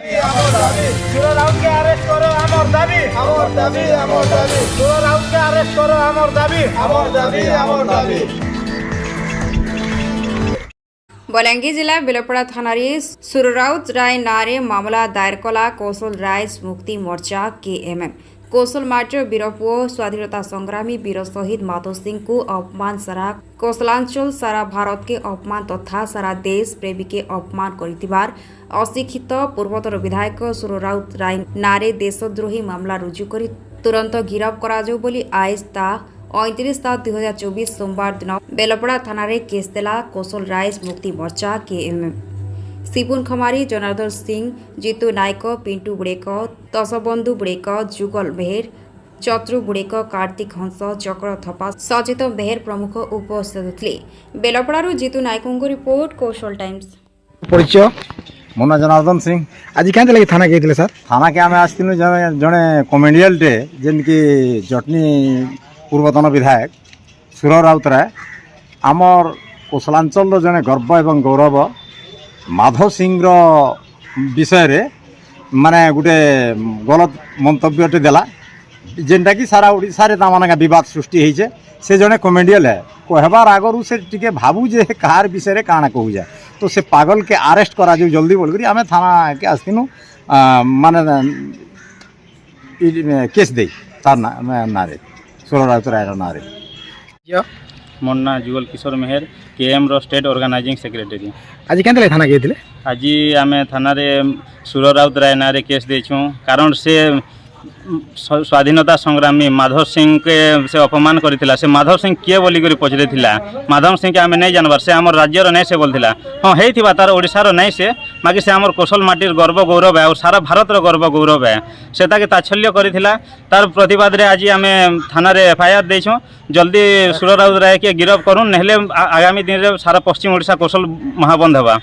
सुर राउत के अरेस्ट करो आमर दाबी सुर राउत के अरेस्ट करो आमर दाबी बलांगीर जिला बेलपड़ा थानार सुरराउत राय नारे मामला दायर कला कौशल राइज मुक्ति मोर्चा केएमएम कौशल मार्चर वीरपुओ स्वाधीनता संग्रामी वीर शहीद माधव सिंह को अपमान सारा कौशलांचल सारा भारत के अपमान तथा सारा देश प्रेमी के अपमान कर अशिक्षित पूर्वतर विधायक सुरराउत राय नारे देशद्रोही मामला रुजु कर तुरंत गिरफ कर आज ता 29/7/2024 सोमवार दिन बेलपड़ा थाना केस देला कौशल राइज मुक्ति मोर्चा केएमएम सिपुन खमारी जनार्दन सिंह जीतू नायक पिंटू बुड़ेक तसबंधु बुड़ेक जुगल मेहर चत्रु बुड़ेक कार्तिक हंस चक्र थपा सचेतन मेहर प्रमुख उपस्थित थे। बेलपड़ारू जीतू नायकों रिपोर्ट कौशल टाइम्स। परिचय मो ना जनार्दन सिंह। आज क्या लगे थाना गए सर? थाना के आम आसलु जड़े कमेडियल टे जेनकि जटनी पूर्वतन विधायक सुर राउतराय आमर कौशलांचल जड़े गर्व एवं गौरव माधव सिंह विषय रे माने गोटे गलत मंतव्य देला जेनटा कि सारा ओडिशा रे तामाना विवाद सृष्टि होइछे। से जड़े कमेडियल है कहबार आगरू से टिके भाबू जे कार विषय रे काना कहू जाए तो से पागल के अरेस्ट करा जो जल्दी बोल करी आमे थाना के आसथिनु माने केस दे तार नारे सुर राउतराय नारे। मोर ना जुगल किशोर मेहर केएम रो स्टेट ऑर्गेनाइजिंग सेक्रेटरी। आज क्या लगे थाना गए? आज आम थाना सुर राउतराय नारे केस देछुँ कारण से स्वाधीनता संग्रामी माधव सिंह के से अपमान करथिला। से माधव सिंह किए बोली करी पचरे थिला। माधव सिंह के आम नहीं जानबार से आमर राज्यर नहीं से बोलथिला हाँ हेइथिबा तार ओडिशार नहीं से बाकी से आमर कौशल माटीर गर्व गौरव है और सारा भारत रो गर्व गौरव है से ताके ताच्छल्य करथिला। तार प्रतिवाद रे आज आम थाना रे एफआईआर देछुँ जल्दी सुर राउतराय के गिरफ्त करूँ नहले आगामी दिन रे सारा पश्चिम ओडिशा कौशल महाबंद हवा।